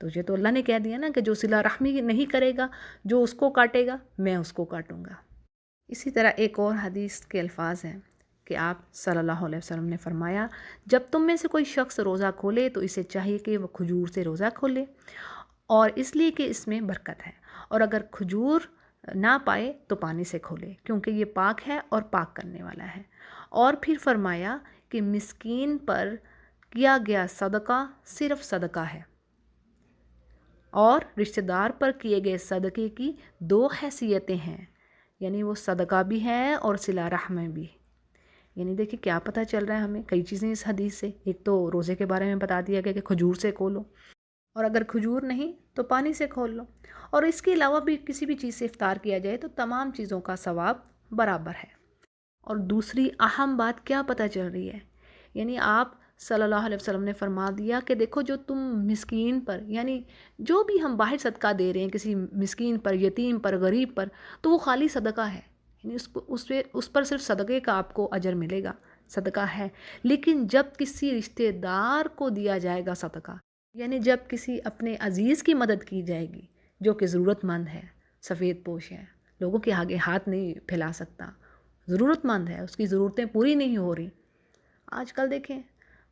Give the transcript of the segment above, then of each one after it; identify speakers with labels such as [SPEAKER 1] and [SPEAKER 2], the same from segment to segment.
[SPEAKER 1] تجھے تو اللہ نے کہہ دیا نا کہ جو صلہ رحمی نہیں کرے گا، جو اس کو کاٹے گا میں اس کو کاٹوں گا۔ اسی طرح ایک اور حدیث کے الفاظ ہیں کہ آپ صلی اللہ علیہ وسلم نے فرمایا، جب تم میں سے کوئی شخص روزہ کھولے تو اسے چاہیے کہ وہ کھجور سے روزہ کھولے، اور اس لیے کہ اس میں برکت ہے، اور اگر کھجور نہ پائے تو پانی سے کھولے کیونکہ یہ پاک ہے اور پاک کرنے والا ہے۔ اور پھر فرمایا کہ مسکین پر کیا گیا صدقہ صرف صدقہ ہے، اور رشتہ دار پر کیے گئے صدقے کی 2 حیثیتیں ہیں، یعنی وہ صدقہ بھی ہے اور صلہ رحم بھی۔ یعنی دیکھیں کیا پتہ چل رہا ہے ہمیں کئی چیزیں اس حدیث سے۔ ایک تو روزے کے بارے میں بتا دیا گیا کہ کھجور سے کھولو، اور اگر کھجور نہیں تو پانی سے کھول لو، اور اس کے علاوہ بھی کسی بھی چیز سے افطار کیا جائے تو تمام چیزوں کا ثواب برابر ہے۔ اور دوسری اہم بات کیا پتہ چل رہی ہے، یعنی آپ صلی اللہ علیہ وسلم نے فرما دیا کہ دیکھو جو تم مسکین پر، یعنی جو بھی ہم باہر صدقہ دے رہے ہیں کسی مسکین پر، یتیم پر، غریب پر، تو وہ خالی صدقہ ہے، یعنی اس پر صرف صدقے کا آپ کو اجر ملے گا، صدقہ ہے۔ لیکن جب کسی رشتہ دار کو دیا جائے گا صدقہ، یعنی جب کسی اپنے عزیز کی مدد کی جائے گی جو کہ ضرورت مند ہے، سفید پوش ہے، لوگوں کے آگے ہاتھ نہیں پھیلا سکتا، ضرورت مند ہے، اس کی ضرورتیں پوری نہیں ہو رہی۔ آج کل دیکھیں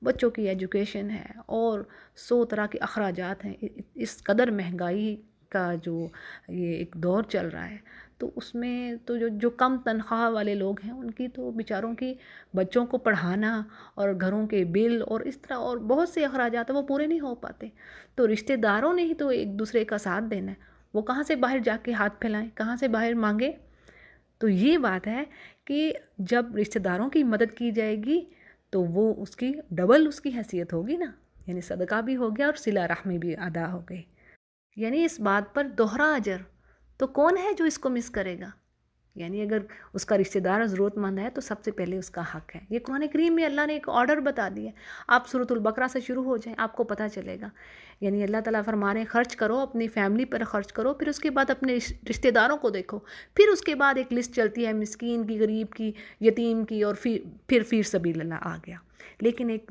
[SPEAKER 1] بچوں کی ایجوکیشن ہے اور 100 طرح کے اخراجات ہیں، اس قدر مہنگائی کا جو یہ ایک دور چل رہا ہے، تو اس میں تو جو کم تنخواہ والے لوگ ہیں ان کی تو بیچاروں کی بچوں کو پڑھانا اور گھروں کے بل اور اس طرح اور بہت سے اخراجات ہیں وہ پورے نہیں ہو پاتے، تو رشتہ داروں نے ہی تو ایک دوسرے کا ساتھ دینا ہے، وہ کہاں سے باہر جا کے ہاتھ پھیلائیں، کہاں سے باہر مانگے۔ تو یہ بات ہے کہ جب رشتہ داروں کی مدد کی جائے گی تو وہ اس کی ڈبل اس کی حیثیت ہوگی نا، یعنی صدقہ بھی ہو گیا اور صلہ رحمی بھی ادا ہو گئی، یعنی اس بات پر دوہرا اجر۔ تو کون ہے جو اس کو مس کرے گا؟ یعنی اگر اس کا رشتہ دار ضرورت مند ہے تو سب سے پہلے اس کا حق ہے۔ یہ قرآن کریم میں اللہ نے ایک آرڈر بتا دیا، آپ سورۃ البقرہ سے شروع ہو جائیں، آپ کو پتہ چلے گا، یعنی اللہ تعالیٰ فرما رہے ہیں خرچ کرو، اپنی فیملی پر خرچ کرو، پھر اس کے بعد اپنے رشتہ داروں کو دیکھو، پھر اس کے بعد ایک لسٹ چلتی ہے مسکین کی، غریب کی، یتیم کی، اور پھر فی سبیل اللہ آ گیا۔ لیکن ایک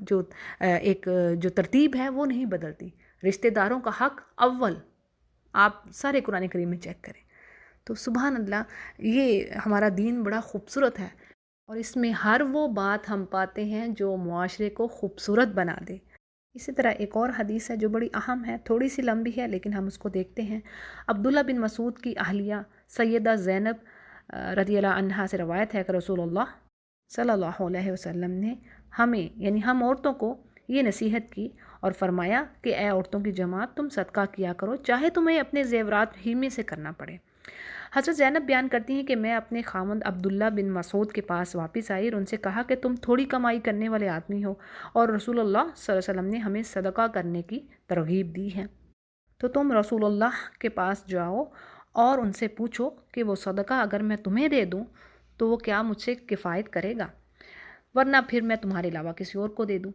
[SPEAKER 1] جو ترتیب ہے وہ نہیں بدلتی، رشتہ داروں کا حق اول، آپ سارے قرآن کریم میں چیک کریں۔ تو سبحان اللہ، یہ ہمارا دین بڑا خوبصورت ہے، اور اس میں ہر وہ بات ہم پاتے ہیں جو معاشرے کو خوبصورت بنا دے۔ اسی طرح ایک اور حدیث ہے جو بڑی اہم ہے، تھوڑی سی لمبی ہے لیکن ہم اس کو دیکھتے ہیں۔ عبداللہ بن مسعود کی اہلیہ سیدہ زینب رضی اللہ عنہا سے روایت ہے کہ رسول اللہ صلی اللہ علیہ وسلم نے ہمیں یعنی ہم عورتوں کو یہ نصیحت کی اور فرمایا کہ اے عورتوں کی جماعت، تم صدقہ کیا کرو چاہے تمہیں اپنے زیورات ہی میں سے کرنا پڑے۔ حضرت زینب بیان کرتی ہیں کہ میں اپنے خاوند عبداللہ بن مسعود کے پاس واپس آئی اور ان سے کہا کہ تم تھوڑی کمائی کرنے والے آدمی ہو، اور رسول اللہ صلی اللہ علیہ وسلم نے ہمیں صدقہ کرنے کی ترغیب دی ہے، تو تم رسول اللہ کے پاس جاؤ اور ان سے پوچھو کہ وہ صدقہ اگر میں تمہیں دے دوں تو وہ کیا مجھ سے کفایت کرے گا، ورنہ پھر میں تمہارے علاوہ کسی اور کو دے دوں۔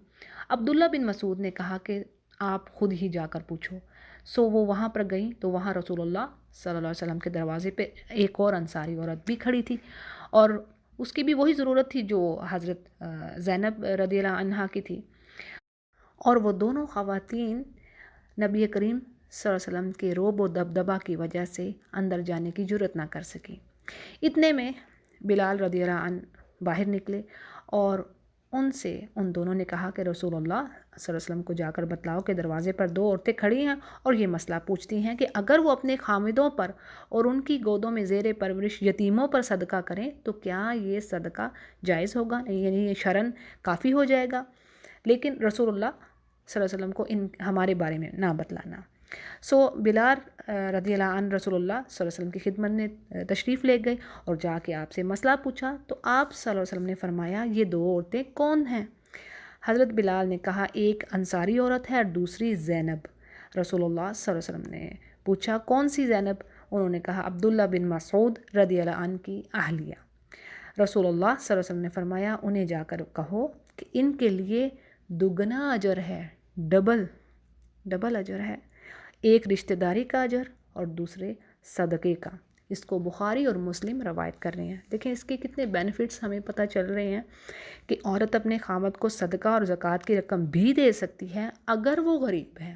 [SPEAKER 1] عبداللہ بن مسعود نے کہا کہ آپ خود ہی جا کر پوچھو۔ سو وہ وہاں پر گئیں تو وہاں رسول اللہ صلی اللہ علیہ وسلم کے دروازے پہ ایک اور انصاری عورت بھی کھڑی تھی، اور اس کی بھی وہی ضرورت تھی جو حضرت زینب رضی اللہ عنہا کی تھی، اور وہ دونوں خواتین نبی کریم صلی اللہ علیہ وسلم کے رعب و دبدبہ کی وجہ سے اندر جانے کی جرأت نہ کر سکیں۔ اتنے میں بلال رضی اللہ عنہ باہر نکلے اور ان دونوں نے کہا کہ رسول اللہ صلی اللہ علیہ وسلم کو جا کر بتلاؤ کہ دروازے پر 2 عورتیں کھڑی ہیں اور یہ مسئلہ پوچھتی ہیں کہ اگر وہ اپنے خامدوں پر اور ان کی گودوں میں زیر پرورش یتیموں پر صدقہ کریں تو کیا یہ صدقہ جائز ہوگا، یعنی یہ شرعاً کافی ہو جائے گا، لیکن رسول اللہ صلی اللہ علیہ وسلم کو ہمارے بارے میں نہ بتلانا۔ سو بلال رضی اللہ عنہ رسول اللہ صلی اللہ علیہ وسلم کی خدمت میں تشریف لے گئے اور جا کے آپ سے مسئلہ پوچھا، تو آپ صلی اللہ علیہ وسلم نے فرمایا یہ 2 عورتیں کون ہیں؟ حضرت بلال نے کہا ایک انصاری عورت ہے اور دوسری زینب۔ رسول اللہ صلی اللہ علیہ وسلم نے پوچھا کون سی زینب؟ انہوں نے کہا عبداللہ بن مسعود رضی اللہ عنہ کی اہلیہ۔ رسول اللہ صلی اللہ علیہ وسلم نے فرمایا انہیں جا کر کہو کہ ان کے لیے دگنا اجر ہے، ڈبل اجر ہے، ایک رشتہ داری کا اجر اور دوسرے صدقے کا۔ اس کو بخاری اور مسلم روایت کر رہے ہیں۔ دیکھیں اس کے کتنے بینیفٹس ہمیں پتہ چل رہے ہیں کہ عورت اپنے خاوند کو صدقہ اور زکوٰۃ کی رقم بھی دے سکتی ہے اگر وہ غریب ہے،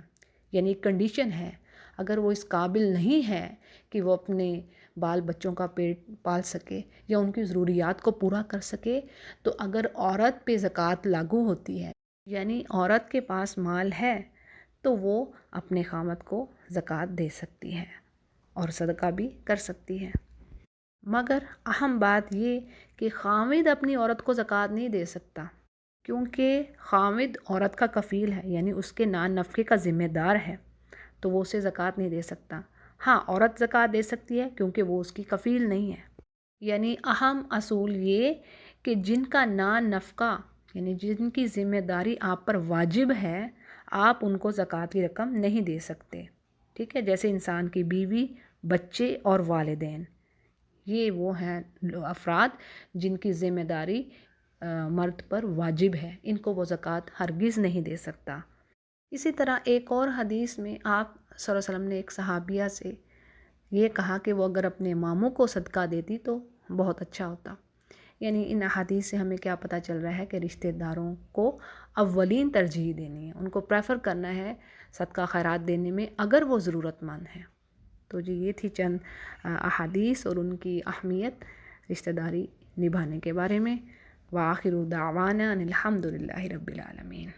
[SPEAKER 1] یعنی ایک کنڈیشن ہے، اگر وہ اس قابل نہیں ہے کہ وہ اپنے بال بچوں کا پیٹ پال سکے یا ان کی ضروریات کو پورا کر سکے، تو اگر عورت پہ زکوٰۃ لاگو ہوتی ہے، یعنی عورت کے پاس مال ہے، تو وہ اپنے خامد کو زکوٰۃ دے سکتی ہے اور صدقہ بھی کر سکتی ہے۔ مگر اہم بات یہ کہ خامد اپنی عورت کو زکوٰۃ نہیں دے سکتا، کیونکہ خامد عورت کا کفیل ہے، یعنی اس کے نان نفقے کا ذمہ دار ہے، تو وہ اسے زکوٰۃ نہیں دے سکتا۔ ہاں، عورت زکوٰۃ دے سکتی ہے کیونکہ وہ اس کی کفیل نہیں ہے۔ یعنی اہم اصول یہ کہ جن کا نان نفقہ یعنی جن کی ذمہ داری آپ پر واجب ہے، آپ ان کو زکوٰۃ کی رقم نہیں دے سکتے، ٹھیک ہے؟ جیسے انسان کی بیوی، بچے اور والدین، یہ وہ ہیں افراد جن کی ذمہ داری مرد پر واجب ہے، ان کو وہ زکوٰۃ ہرگز نہیں دے سکتا۔ اسی طرح ایک اور حدیث میں آپ صلی اللہ علیہ وسلم نے ایک صحابیہ سے یہ کہا کہ وہ اگر اپنے ماموں کو صدقہ دیتی تو بہت اچھا ہوتا۔ یعنی ان احادیث سے ہمیں کیا پتہ چل رہا ہے کہ رشتہ داروں کو اولین ترجیح دینی ہے، ان کو پریفر کرنا ہے صدقہ خیرات دینے میں اگر وہ ضرورت مند ہیں۔ تو جی یہ تھی چند احادیث اور ان کی اہمیت رشتہ داری نبھانے کے بارے میں۔ وآخر دعوانا ان الحمد للہ رب العالمین۔